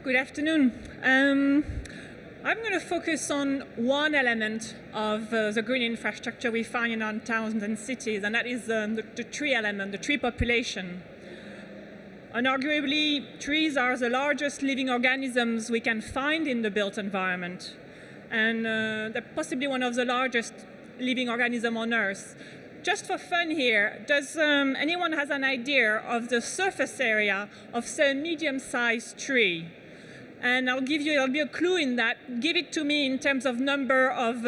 Good afternoon. I'm going to focus on one element of the green infrastructure we find in our towns and cities, and that is the tree element, the tree population. Unarguably, trees are the largest living organisms we can find in the built environment, and they're possibly one of the largest living organisms on Earth. Just for fun here, does anyone has an idea of the surface area of, say, a medium-sized tree? And I'll give you a clue in that. Give it to me in terms of number of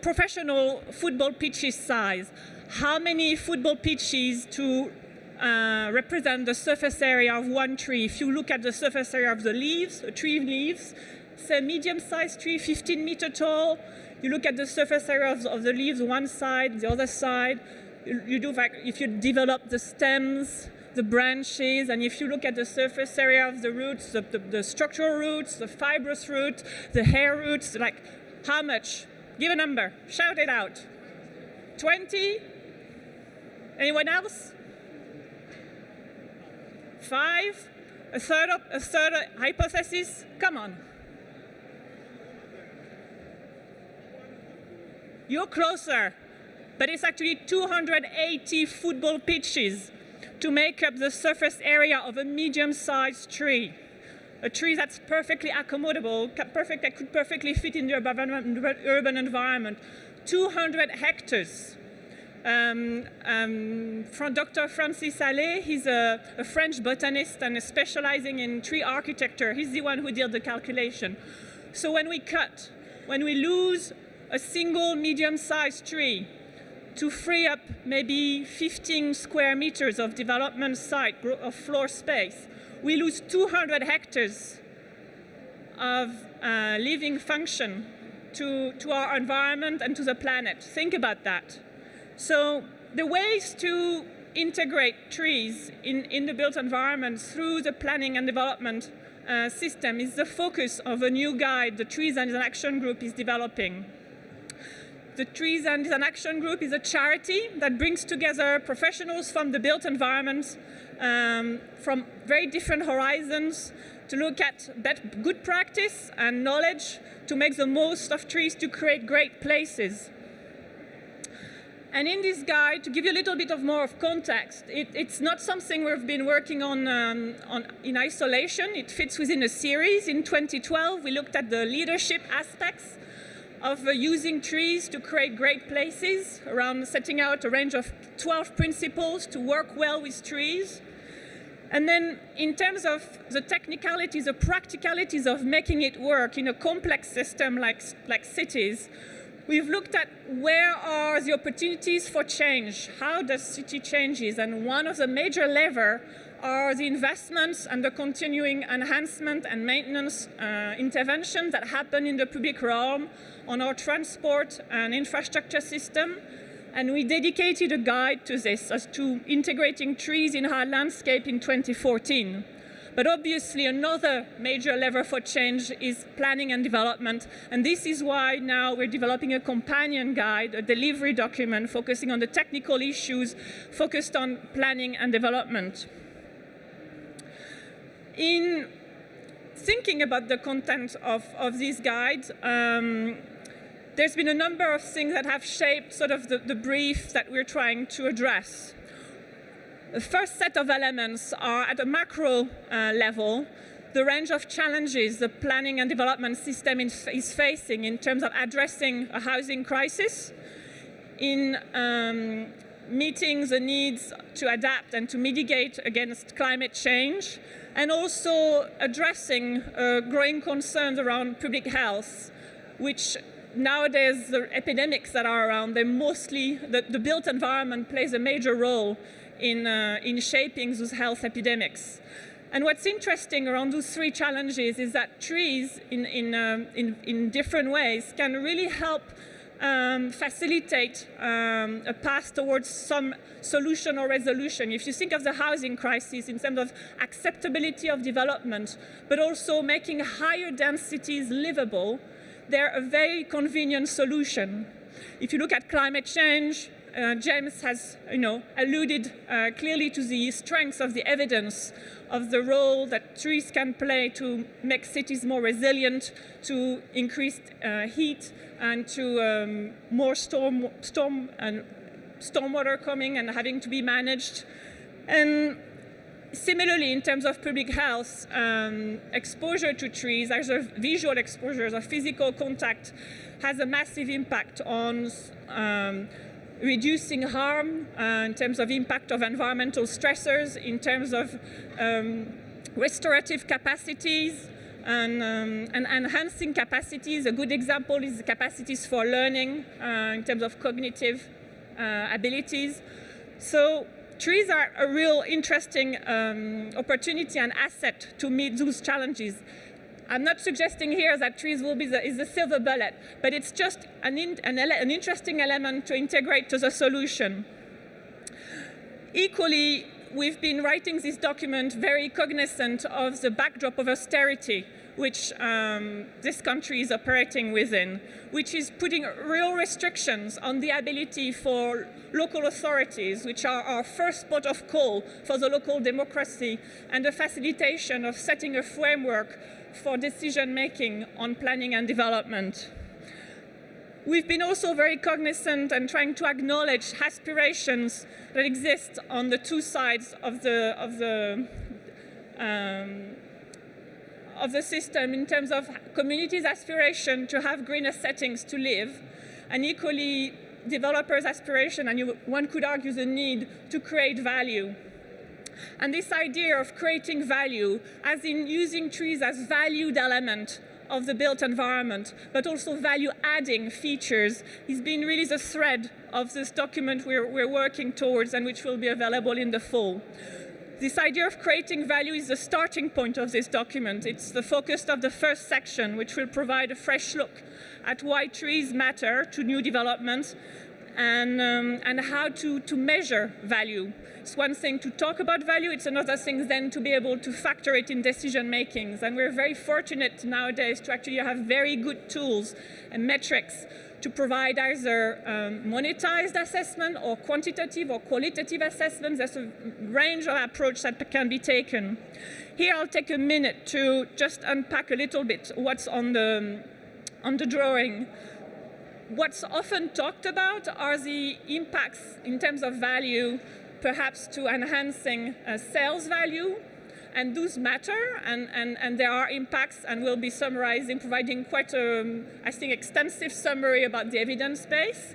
professional football pitches size. How many football pitches to represent the surface area of one tree? If you look at the surface area of the leaves, tree leaves, say medium-sized tree, 15 meter tall. You look at the surface area of the leaves, one side, the other side. You do like if you develop the stems, the branches, and if you look at the surface area of the roots, the structural roots, the fibrous roots, the hair roots, like how much? Give a number. Shout it out. 20? Anyone else? 5? A third hypothesis? Come on. You're closer, but it's actually 280 football pitches to make up the surface area of a medium-sized tree. A tree that's perfectly accommodable, that could perfectly fit in the urban environment. 200 hectares. From Dr. Francis Allais, he's a French botanist and is specializing in tree architecture. He's the one who did the calculation. So when we lose a single medium-sized tree to free up maybe 15 square meters of development site, of floor space, we lose 200 hectares of living function to our environment and to the planet. Think about that. So the ways to integrate trees in the built environment through the planning and development system is the focus of a new guide the Trees and Action Group is developing. The Trees and Action Group is a charity that brings together professionals from the built environment from very different horizons to look at good practice and knowledge to make the most of trees to create great places. And in this guide, to give you a little bit more of context, it's not something we've been working on in isolation. It fits within a series. In 2012, we looked at the leadership aspects of using trees to create great places, around setting out a range of 12 principles to work well with trees. And then in terms of the technicalities, the practicalities of making it work in a complex system like cities, we've looked at where are the opportunities for change, how does city changes, and one of the major levers are the investments and the continuing enhancement and maintenance interventions that happen in the public realm on our transport and infrastructure system. And we dedicated a guide to this, as to integrating trees in our landscape in 2014. But obviously another major lever for change is planning and development. And this is why now we're developing a companion guide, a delivery document focusing on the technical issues focused on planning and development. In thinking about the content of these guides, there's been a number of things that have shaped sort of the brief that we're trying to address. The first set of elements are at a macro level, the range of challenges the planning and development system is facing in terms of addressing a housing crisis, in meeting the needs to adapt and to mitigate against climate change, and also addressing growing concerns around public health, which nowadays the epidemics that are around, they're mostly, the built environment plays a major role in shaping those health epidemics. And what's interesting around those three challenges is that trees in different ways can really help facilitate a path towards some solution or resolution. If you think of the housing crisis in terms of acceptability of development, but also making higher densities livable, they're a very convenient solution. If you look at climate change, James has alluded clearly to the strength of the evidence of the role that trees can play to make cities more resilient, to increase heat, and to more stormwater coming and having to be managed. And similarly, in terms of public health, exposure to trees, either visual exposures or physical contact, has a massive impact on reducing harm in terms of impact of environmental stressors, in terms of restorative capacities, and enhancing capacities. A good example is capacities for learning in terms of cognitive abilities. So trees are a real interesting opportunity and asset to meet those challenges. I'm not suggesting here that trees will be the silver bullet, but it's just an interesting element to integrate to the solution. Equally, we've been writing this document very cognizant of the backdrop of austerity which this country is operating within, which is putting real restrictions on the ability for local authorities, which are our first port of call for the local democracy and the facilitation of setting a framework for decision-making on planning and development. We've been also very cognizant and trying to acknowledge aspirations that exist on the two sides of the system, in terms of communities' aspiration to have greener settings to live, and equally developers' aspiration, and one could argue the need to create value. And this idea of creating value, as in using trees as valued element of the built environment, but also value-adding features, has been really the thread of this document we're working towards and which will be available in the fall. This idea of creating value is the starting point of this document. It's the focus of the first section, which will provide a fresh look at why trees matter to new developments and how to measure value. It's one thing to talk about value, it's another thing then to be able to factor it in decision makings. And we're very fortunate nowadays to actually have very good tools and metrics to provide either monetized assessment or quantitative or qualitative assessments. There's a range of approach that can be taken. Here I'll take a minute to just unpack a little bit what's on the drawing. What's often talked about are the impacts in terms of value, perhaps to enhancing sales value, and those matter, and there are impacts, and we'll be summarizing, providing quite a, I think, extensive summary about the evidence base.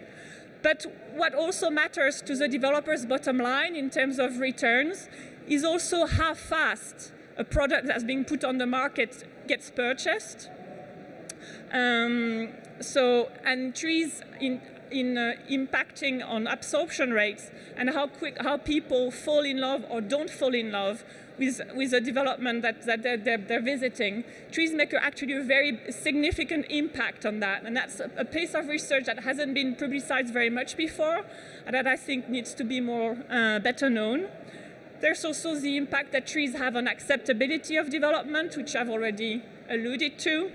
But what also matters to the developer's bottom line in terms of returns is also how fast a product that's being put on the market gets purchased. And trees impacting on absorption rates and how people fall in love or don't fall in love with the development that they're visiting. Trees make actually a very significant impact on that, and that's a piece of research that hasn't been publicized very much before, and that I think needs to be more better known. There's also the impact that trees have on acceptability of development, which I've already alluded to,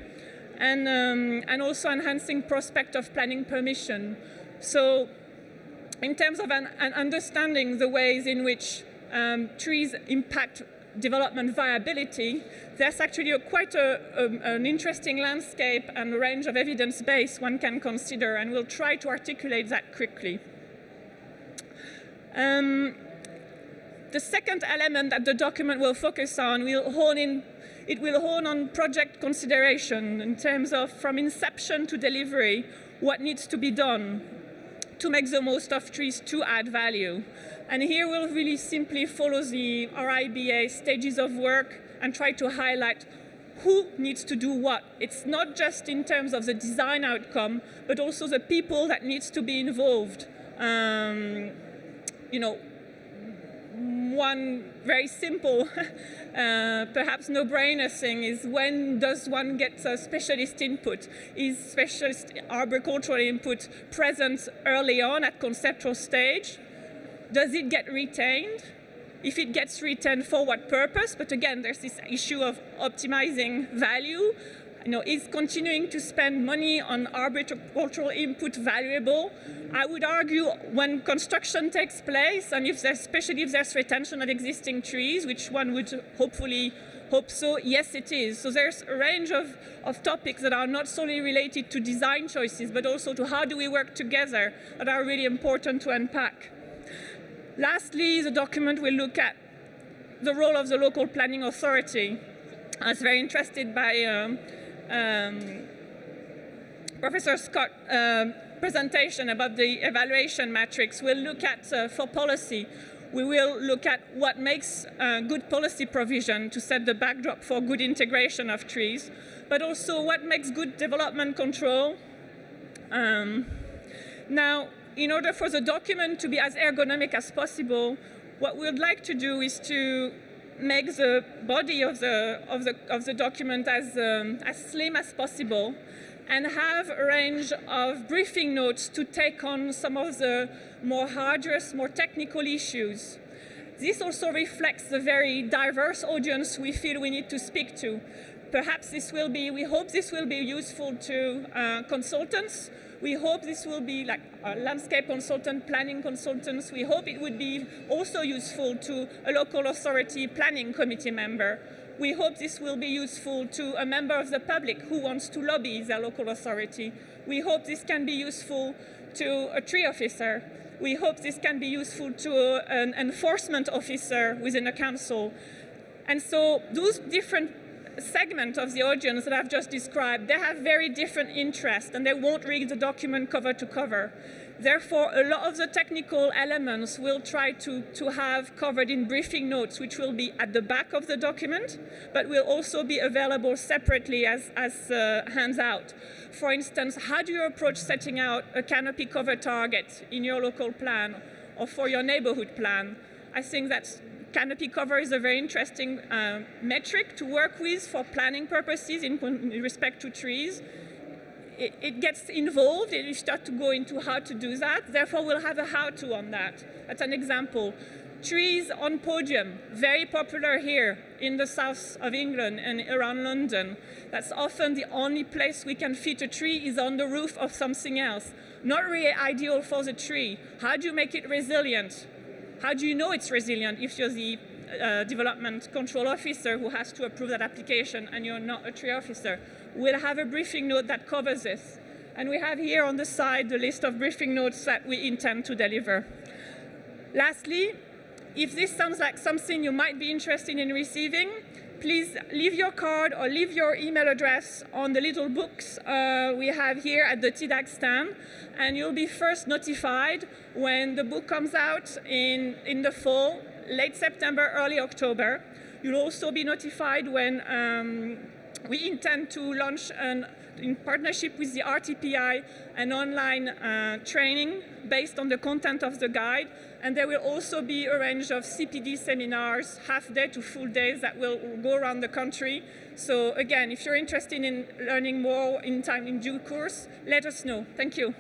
and also enhancing prospect of planning permission. So in terms of understanding the ways in which trees impact development viability, there's actually quite an interesting landscape and a range of evidence base one can consider, and we'll try to articulate that quickly. The second element that the document will focus on will hone on project consideration in terms of, from inception to delivery, what needs to be done to make the most of trees to add value. And here we'll really simply follow the RIBA stages of work and try to highlight who needs to do what. It's not just in terms of the design outcome, but also the people that needs to be involved. One very simple, perhaps no-brainer thing is, when does one get specialist input? Is specialist arboricultural input present early on at conceptual stage? Does it get retained? If it gets retained, for what purpose? But again, there's this issue of optimizing value. is continuing to spend money on arboricultural input valuable? I would argue when construction takes place, and especially if there's retention of existing trees, which one would hopefully hope so, yes it is. So there's a range of topics that are not solely related to design choices, but also to how do we work together that are really important to unpack. Lastly, the document will look at the role of the local planning authority. I was very interested by Professor Scott's presentation about the evaluation matrix. We'll look at, for policy, we will look at what makes good policy provision to set the backdrop for good integration of trees, but also what makes good development control. Now, in order for the document to be as ergonomic as possible, what we would like to do is to make the body of the document as slim as possible and have a range of briefing notes to take on some of the more arduous, more technical issues. This also reflects the very diverse audience we feel we need to speak to. Perhaps we hope this will be useful to consultants. We hope this will be like landscape consultant, planning consultants. We hope it would be also useful to a local authority planning committee member. We hope this will be useful to a member of the public who wants to lobby their local authority. We hope this can be useful to a tree officer. We hope this can be useful to an enforcement officer within a council. And so those different segment of the audience that I've just described, they have very different interests and they won't read the document cover to cover. Therefore, a lot of the technical elements we'll try to have covered in briefing notes, which will be at the back of the document, but will also be available separately as hands out. For instance, how do you approach setting out a canopy cover target in your local plan or for your neighborhood plan? I think that's canopy cover is a very interesting metric to work with for planning purposes in respect to trees. It gets involved and you start to go into how to do that. Therefore, we'll have a how-to on that. That's an example. Trees on podium, very popular here in the south of England and around London. That's often the only place we can fit a tree is on the roof of something else. Not really ideal for the tree. How do you make it resilient? How do you know it's resilient if you're the development control officer who has to approve that application and you're not a tree officer? We'll have a briefing note that covers this. And we have here on the side the list of briefing notes that we intend to deliver. Lastly, if this sounds like something you might be interested in receiving, please leave your card or leave your email address on the little books we have here at the TDAG stand, and you'll be first notified when the book comes out in the fall, late September, early October. You'll also be notified when we intend to launch in partnership with the RTPI an online training based on the content of the guide, and there will also be a range of CPD seminars, half-day to full days, that will go around the country. So again, if you're interested in learning more in due course, let us know. Thank you.